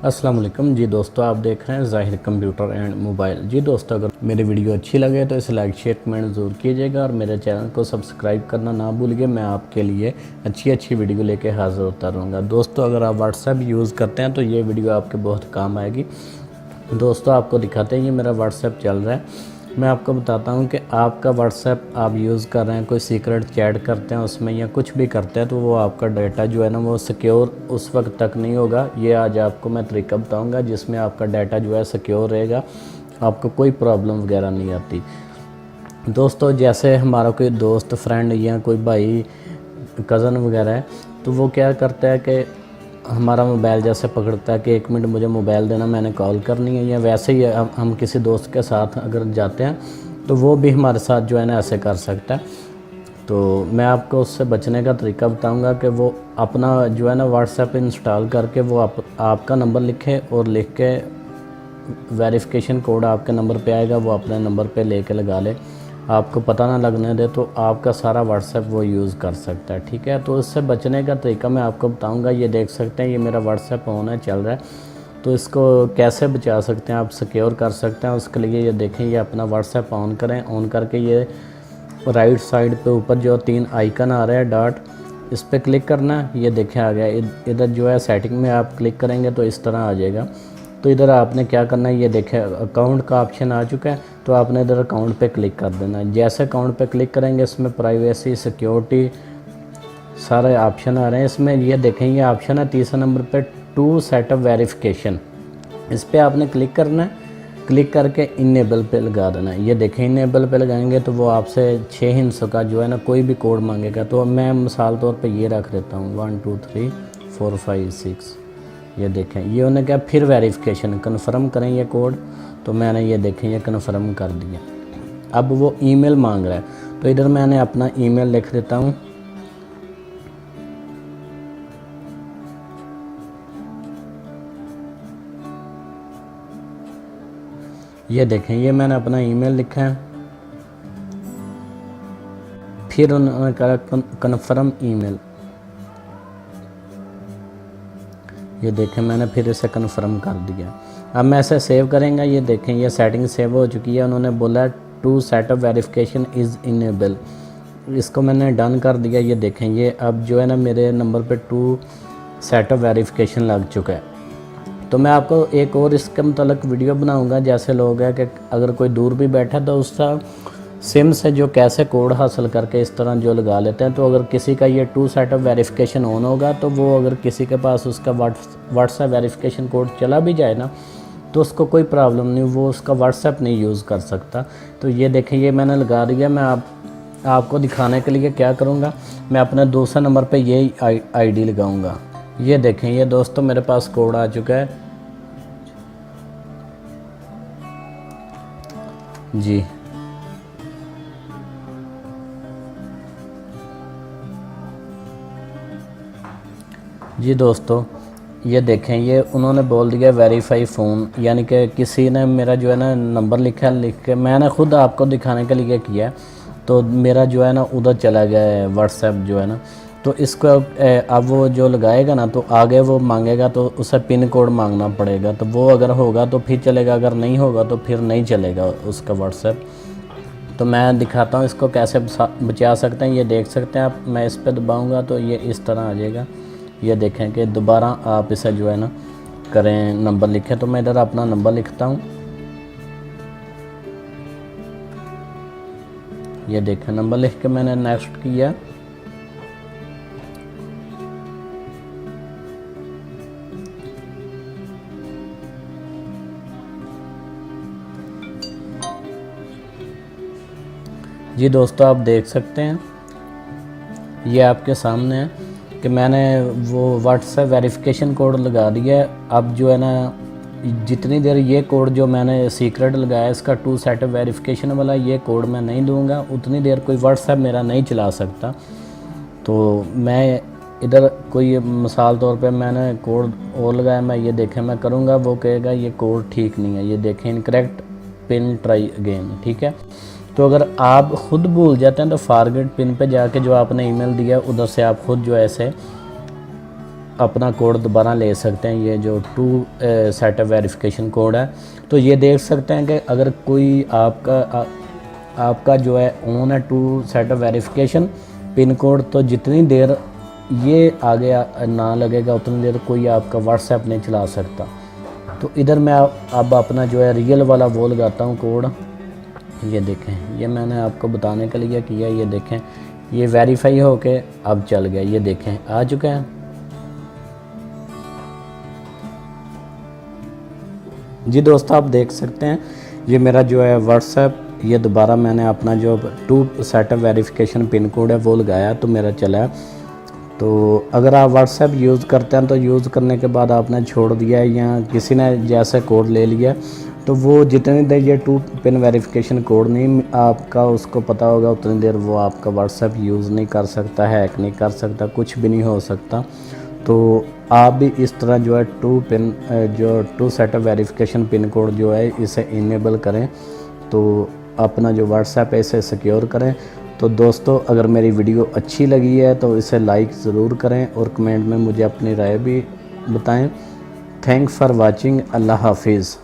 अस्सलाम वालेकुम जी दोस्तों, आप देख रहे हैं ज़ाहिर कंप्यूटर एंड मोबाइल। जी दोस्तों, अगर मेरी वीडियो अच्छी लगे तो इसे लाइक शेयर कमेंट ज़रूर कीजिएगा और मेरे चैनल को सब्सक्राइब करना ना भूलिए। मैं आपके लिए अच्छी वीडियो लेके हाज़िर होता रहूँगा। दोस्तों, अगर आप व्हाट्सएप यूज़ करते हैं तो ये वीडियो आपके बहुत काम आएगी। दोस्तों, आपको दिखाते हैं ये मेरा व्हाट्सएप चल रहा है। मैं आपको बताता हूँ कि आपका व्हाट्सएप आप यूज़ कर रहे हैं, कोई सीक्रेट चैट करते हैं उसमें या कुछ भी करते हैं, तो वो आपका डाटा जो है ना वो सिक्योर उस वक्त तक नहीं होगा। ये आज आपको मैं तरीका बताऊँगा जिसमें आपका डाटा जो है सिक्योर रहेगा, आपको कोई प्रॉब्लम वगैरह नहीं आती। दोस्तों, जैसे हमारा कोई दोस्त फ्रेंड या कोई भाई कज़न वगैरह है, तो वो क्या करता है कि हमारा मोबाइल जैसे पकड़ता है कि 1 मिनट मुझे मोबाइल देना, मैंने कॉल करनी है। या वैसे ही हम किसी दोस्त के साथ अगर जाते हैं तो वो भी हमारे साथ जो है ना ऐसे कर सकता है। तो मैं आपको उससे बचने का तरीका बताऊंगा कि वो अपना जो है ना व्हाट्सएप इंस्टॉल करके वो आपका नंबर लिखे और लिख के वेरिफिकेशन कोड आपके नंबर पे आएगा, वो अपने नंबर पे लेके लगा ले, आपको पता ना लगने दे, तो आपका सारा व्हाट्सएप वो यूज़ कर सकता है। ठीक है, तो इससे बचने का तरीका मैं आपको बताऊंगा। ये देख सकते हैं, ये मेरा व्हाट्सएप ऑन है, चल रहा है। तो इसको कैसे बचा सकते हैं, आप सिक्योर कर सकते हैं। उसके लिए ये देखें, ये अपना व्हाट्सएप ऑन करें। ऑन करके ये राइट साइड पे ऊपर जो 3 आइकन आ रहा है डॉट, इस पर क्लिक करना है। ये देखें आ गया। इधर जो है सेटिंग में आप क्लिक करेंगे तो इस तरह आ जाएगा। तो इधर आपने क्या करना है, ये देखें अकाउंट का ऑप्शन आ चुका है, तो आपने इधर अकाउंट पे क्लिक कर देना है। जैसे अकाउंट पे क्लिक करेंगे, इसमें प्राइवेसी सिक्योरिटी सारे ऑप्शन आ रहे हैं। इसमें ये देखें, ये ऑप्शन है तीसरे नंबर पे, टू सेटअप वेरिफिकेशन। इस पर आपने क्लिक करना है। क्लिक करके इनेबल पे लगा देना है। ये देखें, इनेबल पे लगाएंगे तो वो आपसे 6 हिस्सों का जो है ना कोई भी कोड मांगेगा। तो मैं मिसाल तौर पे ये रख देता हूँ 1 2 3 4 5 6। ये देखें, ये उन्हें क्या, फिर वेरिफिकेशन कन्फर्म करें ये कोड। तो मैंने ये देखें, ये कन्फर्म कर दिया। अब वो ईमेल मांग रहा है, तो इधर मैंने अपना ईमेल लिख देता हूँ। ये देखें, ये मैंने अपना ईमेल लिखा है। फिर उन्होंने कहा कन्फर्म ईमेल। ये देखें, मैंने फिर इसे कन्फर्म कर दिया। अब मैं इसे सेव करेंगे। ये देखें, ये सेटिंग सेव हो चुकी है। उन्होंने बोला two setup verification is enable, इसको मैंने डन कर दिया। ये देखें, ये अब जो है ना मेरे नंबर पे 2 सेटअप वेरिफिकेशन लग चुका है। तो मैं आपको एक और इसके मतलब वीडियो बनाऊंगा। जैसे लोग हैं कि अगर कोई दूर भी बैठा तो उसका सिम से जो कैसे कोड हासिल करके इस तरह जो लगा लेते हैं। तो अगर किसी का ये 2 सेटअप वेरिफिकेशन ऑन होगा तो वो अगर किसी के पास उसका व्हाट्सएप वेरिफिकेशन कोड चला भी जाए ना, तो उसको कोई प्रॉब्लम नहीं, वो उसका व्हाट्सएप नहीं यूज़ कर सकता। तो ये देखें, ये मैंने लगा दिया। मैं आपको दिखाने के लिए क्या करूँगा, मैं अपने दूसरे नंबर पर ये आईडी लगाऊँगा। ये देखें, ये दोस्तों मेरे पास कोड आ चुका है जी। जी दोस्तों, ये देखें, ये उन्होंने बोल दिया वेरीफाई फ़ोन, यानी कि किसी ने मेरा जो है ना नंबर लिखा, लिख के मैंने ख़ुद आपको दिखाने के लिए किया, तो मेरा जो है ना उधर चला गया है व्हाट्सएप जो है ना। तो इसको अब वो जो लगाएगा ना तो आगे वो मांगेगा, तो उसे पिन कोड मांगना पड़ेगा। तो वो अगर होगा तो फिर चलेगा, अगर नहीं होगा तो फिर नहीं चलेगा उसका व्हाट्सएप। तो मैं दिखाता हूँ इसको कैसे बचा सकते हैं। ये देख सकते हैं आप, मैं इस पर दबाऊँगा तो ये इस तरह आ जाएगा। ये देखें कि दोबारा आप इसे जो है ना करें, नंबर लिखें। तो मैं इधर अपना नंबर लिखता हूँ। ये देखें, नंबर लिख के मैंने नेक्स्ट किया। जी दोस्तों, आप देख सकते हैं, ये आपके सामने है कि मैंने वो व्हाट्सएप वेरिफिकेशन कोड लगा दिया है। अब जो है ना जितनी देर ये कोड जो मैंने सीक्रेट लगाया इसका 2 सेटअप वेरिफिकेशन वाला, ये कोड मैं नहीं दूंगा, उतनी देर कोई व्हाट्सएप मेरा नहीं चला सकता। तो मैं इधर कोई मिसाल तौर पे मैंने कोड और लगाया, मैं ये देखें मैं करूँगा, वो कहेगा ये कोड ठीक नहीं है। ये देखें, इनकरेक्ट पिन ट्राई अगेन। ठीक है, तो अगर आप ख़ुद भूल जाते हैं तो फॉरगेट पिन पे जाके जो आपने ईमेल दिया उधर से आप ख़ुद जो ऐसे अपना कोड दोबारा ले सकते हैं। ये जो 2 सेटअप वेरिफिकेशन कोड है, तो ये देख सकते हैं कि अगर कोई आपका जो है ऑन है 2 सेटअप वेरिफिकेशन पिन कोड, तो जितनी देर ये आगे ना लगेगा उतनी देर कोई आपका व्हाट्सएप नहीं चला सकता। तो इधर मैं अब अपना जो है रियल वाला वो लगाता हूँ कोड। ये देखें, ये मैंने आपको बताने के लिए किया। ये देखें, ये वेरीफाई होके अब चल गया। ये देखें आ चुका है। जी दोस्तों, आप देख सकते हैं ये मेरा जो है व्हाट्सएप, ये दोबारा मैंने अपना जो 2 सेटअप वेरिफिकेशन पिन कोड है वो लगाया तो मेरा चला है। तो अगर आप व्हाट्सएप यूज़ करते हैं तो यूज़ करने के बाद आपने छोड़ दिया है या किसी ने जैसे कोड ले लिया, तो वो जितनी देर ये 2 पिन वेरिफिकेशन कोड नहीं आपका उसको पता होगा उतनी देर वो आपका व्हाट्सएप यूज़ नहीं कर सकता, हैक नहीं कर सकता, कुछ भी नहीं हो सकता। तो आप भी इस तरह जो है 2 सेटअप वेरिफिकेशन पिन कोड जो है इसे इनेबल करें, तो अपना जो व्हाट्सएप है इसे सिक्योर करें। तो दोस्तों, अगर मेरी वीडियो अच्छी लगी है तो इसे लाइक ज़रूर करें और कमेंट में मुझे अपनी राय भी बताएं। Thanks for watching. अल्लाह हाफिज़।